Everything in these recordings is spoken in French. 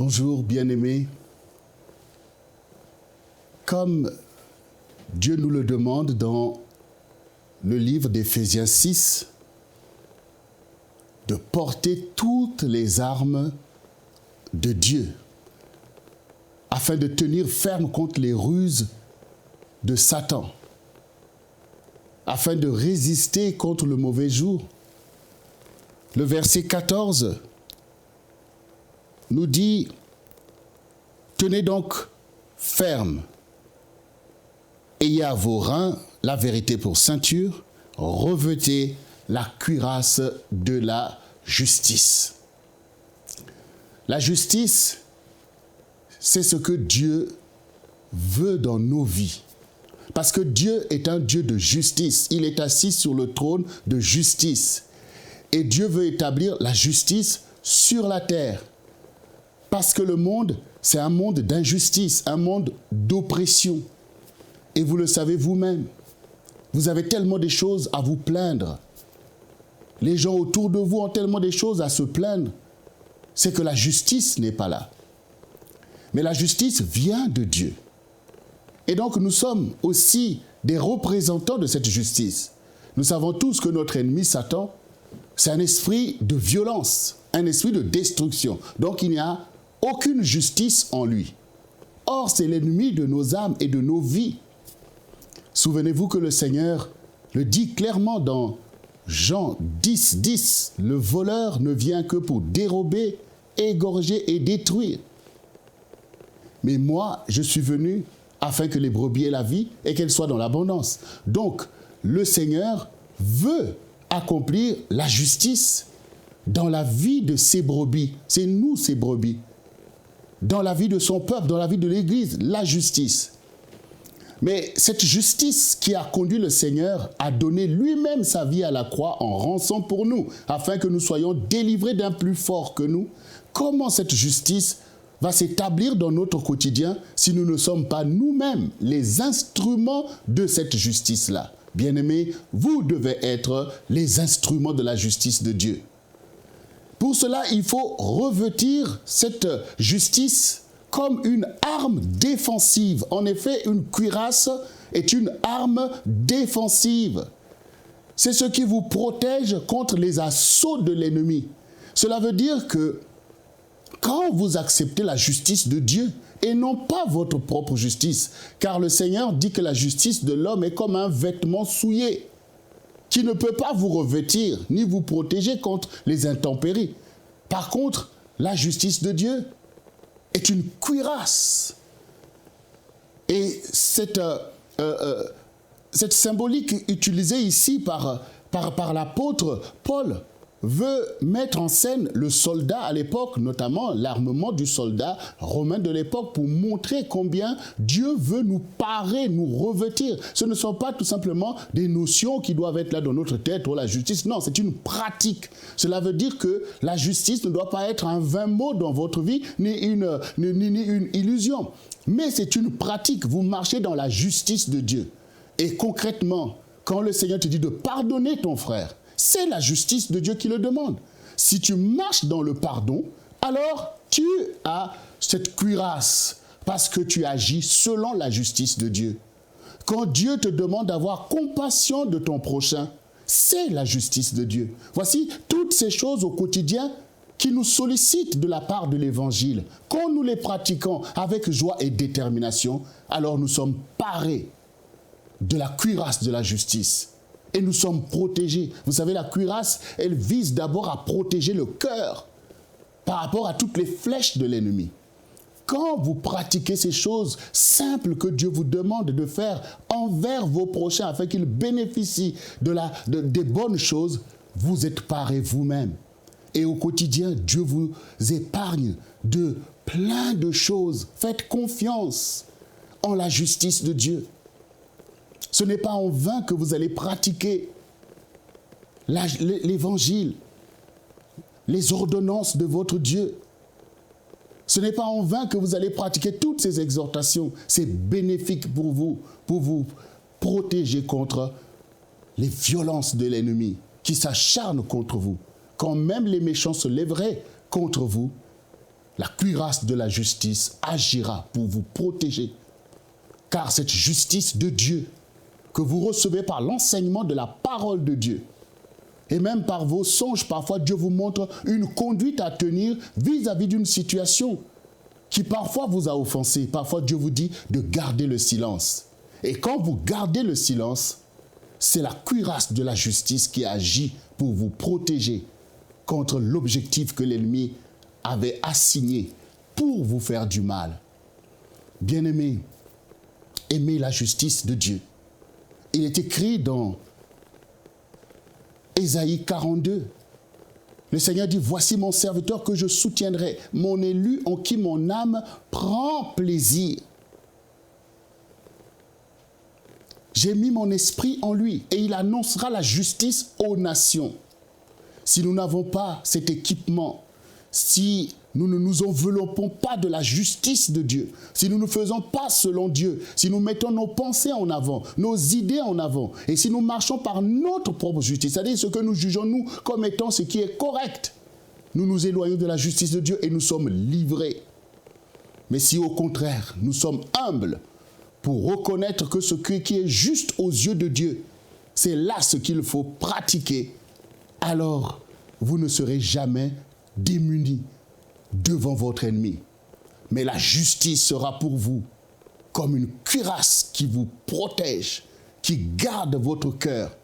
Bonjour, bien-aimés. Comme Dieu nous le demande dans le livre d'Éphésiens 6, de porter toutes les armes de Dieu afin de tenir ferme contre les ruses de Satan, afin de résister contre le mauvais jour. Le verset 14 nous dit « Tenez donc ferme, ayez à vos reins la vérité pour ceinture, revêtez la cuirasse de la justice. » La justice, c'est ce que Dieu veut dans nos vies. Parce que Dieu est un Dieu de justice. Il est assis sur le trône de justice. Et Dieu veut établir la justice sur la terre. Parce que le monde, c'est un monde d'injustice, un monde d'oppression. Et vous le savez vous-même. Vous avez tellement de choses à vous plaindre. Les gens autour de vous ont tellement de choses à se plaindre. C'est que la justice n'est pas là. Mais la justice vient de Dieu. Et donc nous sommes aussi des représentants de cette justice. Nous savons tous que notre ennemi Satan, c'est un esprit de violence, un esprit de destruction. Donc il n'y a aucune justice en lui. Or, c'est l'ennemi de nos âmes et de nos vies. Souvenez-vous que le Seigneur le dit clairement dans Jean 10, 10. Le voleur ne vient que pour dérober, égorger et détruire. Mais moi, je suis venu afin que les brebis aient la vie et qu'elles soient dans l'abondance. Donc, le Seigneur veut accomplir la justice dans la vie de ses brebis. C'est nous, ces brebis. Dans la vie de son peuple, dans la vie de l'Église, la justice. Mais cette justice qui a conduit le Seigneur à donner lui-même sa vie à la croix en rançon pour nous, afin que nous soyons délivrés d'un plus fort que nous, comment cette justice va s'établir dans notre quotidien si nous ne sommes pas nous-mêmes les instruments de cette justice-là? Bien-aimés, vous devez être les instruments de la justice de Dieu. Pour cela, il faut revêtir cette justice comme une arme défensive. En effet, une cuirasse est une arme défensive. C'est ce qui vous protège contre les assauts de l'ennemi. Cela veut dire que quand vous acceptez la justice de Dieu et non pas votre propre justice, car le Seigneur dit que la justice de l'homme est comme un vêtement souillé qui ne peut pas vous revêtir ni vous protéger contre les intempéries. Par contre, la justice de Dieu est une cuirasse. Et cette symbolique utilisée ici par l'apôtre Paul veut mettre en scène le soldat à l'époque, notamment l'armement du soldat romain de l'époque, pour montrer combien Dieu veut nous parer, nous revêtir. Ce ne sont pas tout simplement des notions qui doivent être là dans notre tête, ou la justice. Non, c'est une pratique. Cela veut dire que la justice ne doit pas être un vain mot dans votre vie, ni une illusion. Mais c'est une pratique. Vous marchez dans la justice de Dieu. Et concrètement, quand le Seigneur te dit de pardonner ton frère, c'est la justice de Dieu qui le demande. Si tu marches dans le pardon, alors tu as cette cuirasse parce que tu agis selon la justice de Dieu. Quand Dieu te demande d'avoir compassion de ton prochain, c'est la justice de Dieu. Voici toutes ces choses au quotidien qui nous sollicitent de la part de l'Évangile. Quand nous les pratiquons avec joie et détermination, alors nous sommes parés de la cuirasse de la justice. Et nous sommes protégés. Vous savez, la cuirasse, elle vise d'abord à protéger le cœur par rapport à toutes les flèches de l'ennemi. Quand vous pratiquez ces choses simples que Dieu vous demande de faire envers vos prochains afin qu'ils bénéficient des bonnes choses, vous êtes parés vous-même. Et au quotidien, Dieu vous épargne de plein de choses. Faites confiance en la justice de Dieu. Ce n'est pas en vain que vous allez pratiquer l'évangile, les ordonnances de votre Dieu. Ce n'est pas en vain que vous allez pratiquer toutes ces exhortations. C'est bénéfique pour vous protéger contre les violences de l'ennemi qui s'acharne contre vous. Quand même les méchants se lèveraient contre vous, la cuirasse de la justice agira pour vous protéger. Car cette justice de Dieu que vous recevez par l'enseignement de la parole de Dieu, et même par vos songes, parfois Dieu vous montre une conduite à tenir vis-à-vis d'une situation qui parfois vous a offensé. Parfois Dieu vous dit de garder le silence. Et quand vous gardez le silence, c'est la cuirasse de la justice qui agit pour vous protéger contre l'objectif que l'ennemi avait assigné pour vous faire du mal. Bien-aimés, aimez la justice de Dieu. Il est écrit dans Ésaïe 42. Le Seigneur dit, voici mon serviteur que je soutiendrai, mon élu en qui mon âme prend plaisir. J'ai mis mon esprit en lui et il annoncera la justice aux nations. Si nous n'avons pas cet équipement, si nous ne nous enveloppons pas de la justice de Dieu, si nous ne faisons pas selon Dieu, si nous mettons nos pensées en avant, nos idées en avant, et si nous marchons par notre propre justice, c'est-à-dire ce que nous jugeons nous comme étant ce qui est correct, nous nous éloignons de la justice de Dieu et nous sommes livrés. Mais si au contraire, nous sommes humbles pour reconnaître que ce qui est juste aux yeux de Dieu, c'est là ce qu'il faut pratiquer, alors vous ne serez jamais démunis devant votre ennemi. Mais la justice sera pour vous comme une cuirasse qui vous protège, qui garde votre cœur,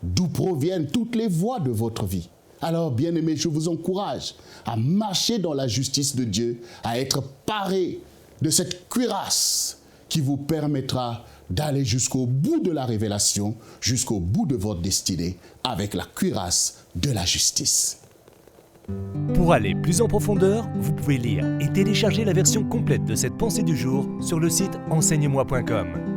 d'où proviennent toutes les voies de votre vie. Alors, bien-aimés, je vous encourage à marcher dans la justice de Dieu, à être parés de cette cuirasse qui vous permettra d'aller jusqu'au bout de la révélation, jusqu'au bout de votre destinée, avec la cuirasse de la justice. Pour aller plus en profondeur, vous pouvez lire et télécharger la version complète de cette pensée du jour sur le site enseigne-moi.com.